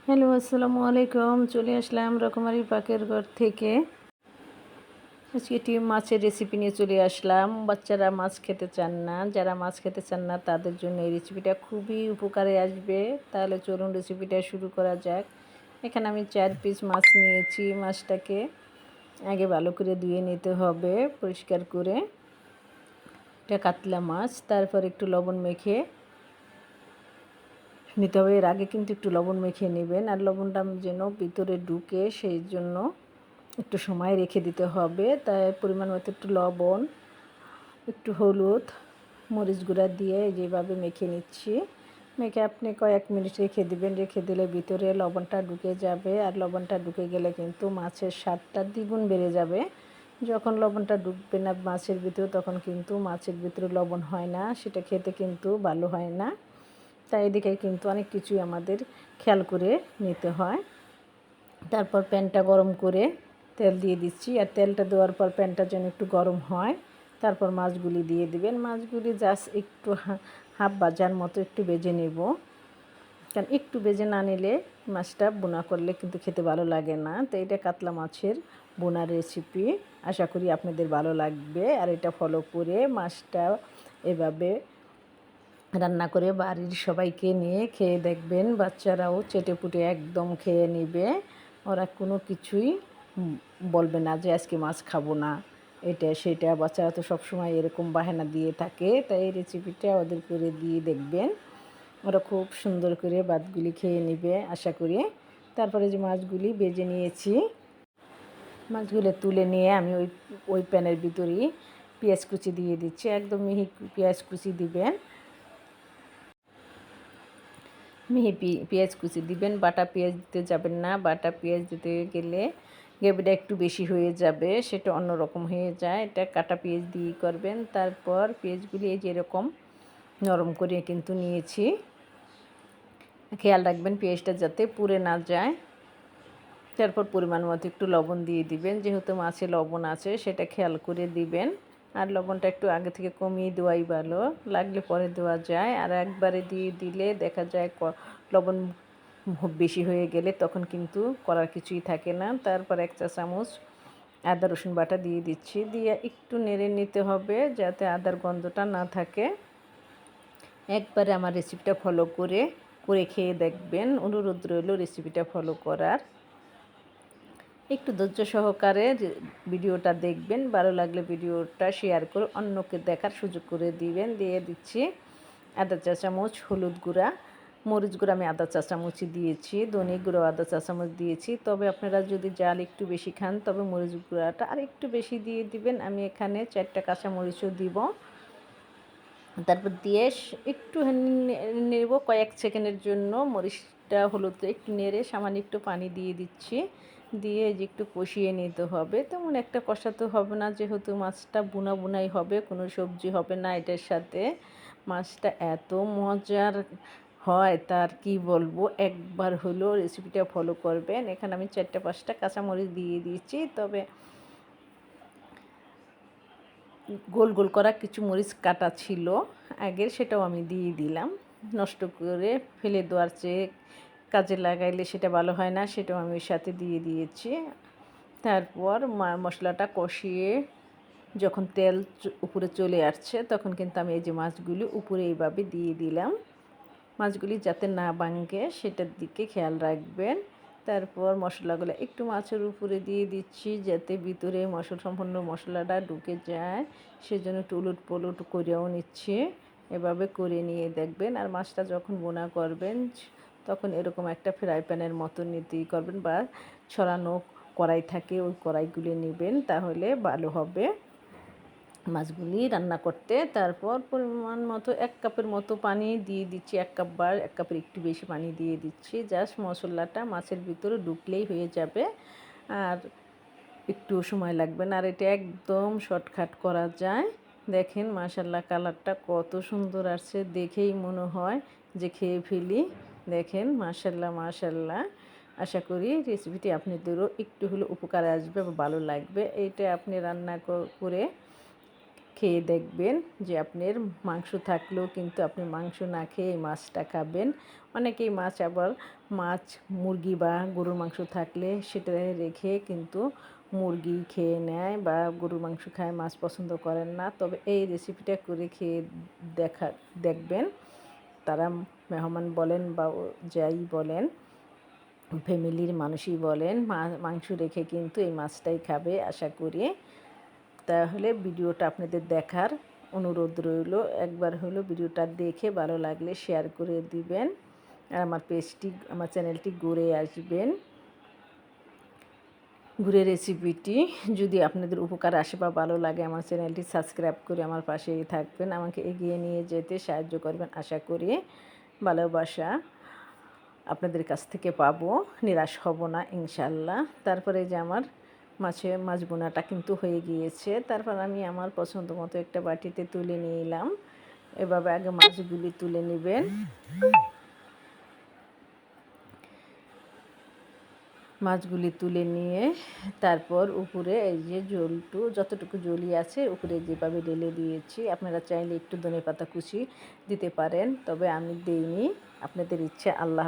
Hello, আসসালামু আলাইকুম। চলে আসলাম রকমারি পাকের ঘর থেকে। আজকে একটি মাছের রেসিপি নিয়ে চলে আসলাম। বাচ্চারা মাছ খেতে চান না, যারা মাছ খেতে চান না তাদের জন্য এই রেসিপিটা খুবই উপকারে আসবে। তাহলে চলুন রেসিপিটা শুরু করা যাক। এখানে আমি 4 পিস মাছ নিয়েছি। মাছটাকে আগে ভালো করে ধুয়ে নিতে হবে পরিষ্কার করে। এটা কাতলা মাছ। তারপর একটু লবণ মেখে নিতে হবে। এর আগে কিন্তু একটু লবণ মেখে নেবেন, আর লবণটা যেন ভিতরে ঢুকে সেই জন্য একটু সময় রেখে দিতে হবে। তাই পরিমাণ মতো একটু লবণ, একটু হলুদ, মরিচ গুঁড়া দিয়ে যেভাবে মেখে নিচ্ছি। মেখে আপনি কয়েক মিনিট রেখে দিবেন। রেখে দিলে ভিতরে লবণটা ঢুকে যাবে, আর লবণটা ঢুকে গেলে কিন্তু মাছের স্বাদটা দ্বিগুণ বেড়ে যাবে। যখন লবণটা ঢুকবে না মাছের ভিতরে তখন কিন্তু মাছের ভিতরে লবণ হয় না, সেটা খেতে কিন্তু ভালো হয় না। তাই এদিকে কিন্তু অনেক কিছুই আমাদের খেয়াল করে নিতে হয়। তারপর প্যানটা গরম করে তেল দিয়ে দিচ্ছি, আর তেলটা দেওয়ার পর প্যানটা যেন একটু গরম হয়। তারপর মাছগুলি দিয়ে দিবেন। মাছগুলি জাস্ট একটু হাফ ভাজার মতো একটু ভেজে নেব, কারণ একটু ভেজে না নিলে মাছটা বোনা করলে কিন্তু খেতে ভালো লাগে না। তো এটা কাতলা মাছের বোনার রেসিপি, আশা করি আপনাদের ভালো লাগবে। আর এটা ফলো করে মাছটা এভাবে রান্না করে বাড়ির সবাইকে নিয়ে খেয়ে দেখবেন। বাচ্চারাও চেটেপুটে একদম খেয়ে নেবে। ওরা কোনো কিছুই বলবে না যে আজকে মাছ খাবো না, এটা সেটা। বাচ্চারা তো সবসময় এরকম বাহানা দিয়ে থাকে। তাই এই রেসিপিটা ওদের করে দিয়ে দেখবেন, ওরা খুব সুন্দর করে ভাতগুলি খেয়ে নেবে আশা করি। তারপরে যে মাছগুলি ভেজে নিয়েছি, মাছগুলো তুলে নিয়ে আমি ওই ওই প্যানের ভিতরেই পেঁয়াজ কুচি দিয়ে দিচ্ছি। একদম মিহি পেঁয়াজ কুচি দিবেন, মিহি পেঁয়াজ কুচি দিবেন। বাটা পেঁয়াজ দিতে যাবেন না। বাটা পেঁয়াজ দিতে গেলে গ্রেভিটা একটু বেশি হয়ে যাবে, সেটা অন্যরকম হয়ে যায়। এটা কাটা পেঁয়াজ দিয়েই করবেন। তারপর পেঁয়াজগুলি এই যে এরকম নরম করে কিন্তু নিয়েছি। খেয়াল রাখবেন পেঁয়াজটা যাতে পুড়ে না যায়। তারপর পরিমাণ মতো একটু লবণ দিয়ে দিবেন, যেহেতু মাছে লবণ আছে সেটা খেয়াল করে দিবেন। আর লবণটা একটু আগে থেকে কমিয়ে দেওয়াই ভালো, লাগলে পরে দেওয়া যায়। আর একবারে দিয়ে দিলে দেখা যায় লবণ বেশি হয়ে গেলে তখন কিন্তু করার কিছুই থাকে না। তারপর 1 চা চামচ আদা রসুন বাটা দিয়ে দিচ্ছি। দিয়ে একটু নেড়ে নিতে হবে যাতে আদার গন্ধটা না থাকে। একবারে আমার রেসিপিটা ফলো করে খেয়ে দেখবেন। অনুরোধ রইল রেসিপিটা ফলো করার। একটু ধৈর্য সহকারে ভিডিওটা দেখবেন। ভালো লাগলে ভিডিওটা শেয়ার করে অন্যকে দেখার সুযোগ করে দিবেন। দিয়ে দিচ্ছি আধা চা চামচ হলুদ গুঁড়া, মরিচ গুঁড়া আমি আধা চা চামচই দিয়েছি, ধনে গুঁড়ো আধা চা চামচ দিয়েছি। তবে আপনারা যদি জাল একটু বেশি খান তবে মরিচ গুঁড়াটা আর একটু বেশি দিয়ে দিবেন। আমি এখানে 4টা কাঁচামরিচও দিব। তারপর দিয়ে একটু নেড়ব কয়েক সেকেন্ডের জন্য। মরিচটা হলুদটা একটু নেড়ে সামান্য একটু পানি দিয়ে দিচ্ছি। দিয়ে যে একটু কষিয়ে নিতে হবে। তেমন একটা কষাতে হবে না, যেহেতু মাছটা বুনা বুনাই হবে, কোনো সবজি হবে না এটার সাথে। মাছটা এত মজার হয় তার কি বলবো, একবার হলো রেসিপিটা ফলো করবেন। এখানে আমি 4-5টা কাঁচামরিচ দিয়ে দিয়েছি। তবে গোল গোল করা কিছু মরিচ কাটা ছিল আগের, সেটাও আমি দিয়ে দিলাম। নষ্ট করে ফেলে দেওয়ার চেয়ে কাজে লাগাইলে সেটা ভালো হয় না, সেটাও আমি ওর সাথে দিয়ে দিয়েছি। তারপর মশলাটা কষিয়ে যখন তেল উপরে চলে আসছে তখন কিন্তু আমি এই যে মাছগুলি উপরে এইভাবে দিয়ে দিলাম। মাছগুলি যাতে না ভাঙে সেটার দিকে খেয়াল রাখবেন। তারপর মশলাগুলো একটু মাছের উপরে দিয়ে দিচ্ছি যাতে ভিতরে সম্পূর্ণ মশলাটা ঢুকে যায়, সেজন্য একটু উলট পলট করেও নিচ্ছি। এভাবে করে নিয়ে দেখবেন। আর মাছটা যখন বোনা করবেন তখন এরকম একটা ফ্রাই প্যানের মতো নিতেই করবেন, বা ছড়ানো কড়াই থাকে ওই কড়াইগুলি নেবেন, তাহলে ভালো হবে মাছগুলি রান্না করতে। তারপর পরিমাণ মতো 1 কাপের মতো পানি দিয়ে দিচ্ছি। 1 কাপ বা 1 কাপের একটু বেশি পানি দিয়ে দিচ্ছি। জাস্ট মশলাটা মাছের ভিতরে ঢুকলেই হয়ে যাবে, আর একটু সময় লাগবে না। আর এটা একদম শর্টকাট করা যায়। দেখেন মাশাল্লাহ কালারটা কত সুন্দর আসছে, দেখেই মনে হয় যে খেয়ে ফেলি। দেখেন মাশাল্লাহ মাশাল্লাহ। আশা করি রেসিপিটি আপনাদেরও একটু হলেও উপকারে আসবে বা ভালো লাগবে। এইটা আপনি রান্না করে খেয়ে দেখবেন যে আপনার মাংস থাকলেও কিন্তু আপনি মাংস না খেয়ে এই মাছটা খাবেন। অনেকেই মাছ মুরগি বা গরুর মাংস থাকলে সেটা রেখে কিন্তু মুরগি খেয়ে নেয় বা গরুর মাংস খায়, মাছ পছন্দ করেন না। তবে এই রেসিপিটা করে খেয়ে দেখবেন, তারা মেহমান বলেন বা যাই বলেন, ফ্যামিলির মানুষই বলেন, মাংস রেখে কিন্তু এই মাছটাই খাবে আশা করি। তাহলে ভিডিওটা আপনাদের দেখার অনুরোধ রইল। একবার হলো ভিডিওটা দেখে ভালো লাগলে শেয়ার করে দিবেন, আর আমার চ্যানেলটি ঘুরে আসবেন। ঘুরে রেসিপিটি যদি আপনাদের উপকার আসে বা ভালো লাগে, আমার চ্যানেলটি সাবস্ক্রাইব করে আমার পাশেই থাকবেন, আমাকে এগিয়ে নিয়ে যেতে সাহায্য করবেন আশা করি। ভালোবাসা আপনাদের কাছ থেকে পাবো, নিরাশ হব না ইনশাল্লাহ। তারপরে যে আমার মাছ বোনাটা কিন্তু হয়ে গিয়েছে। তারপর আমি আমার পছন্দ মতো একটা বাটিতে তুলে নিলাম। এভাবে আগে মাছগুলি তুলে নেবেন। মাছগুলি তুলে নিয়ে তারপর উপরে এই যে যতটুকু জলি আছে উপরে যেভাবে ঢেলে দিয়েছি। আপনারা চাইলে একটু ধনেপাতা কুচি দিতে পারেন, তবে আমি দেইনি, আপনাদের ইচ্ছে। আল্লাহ।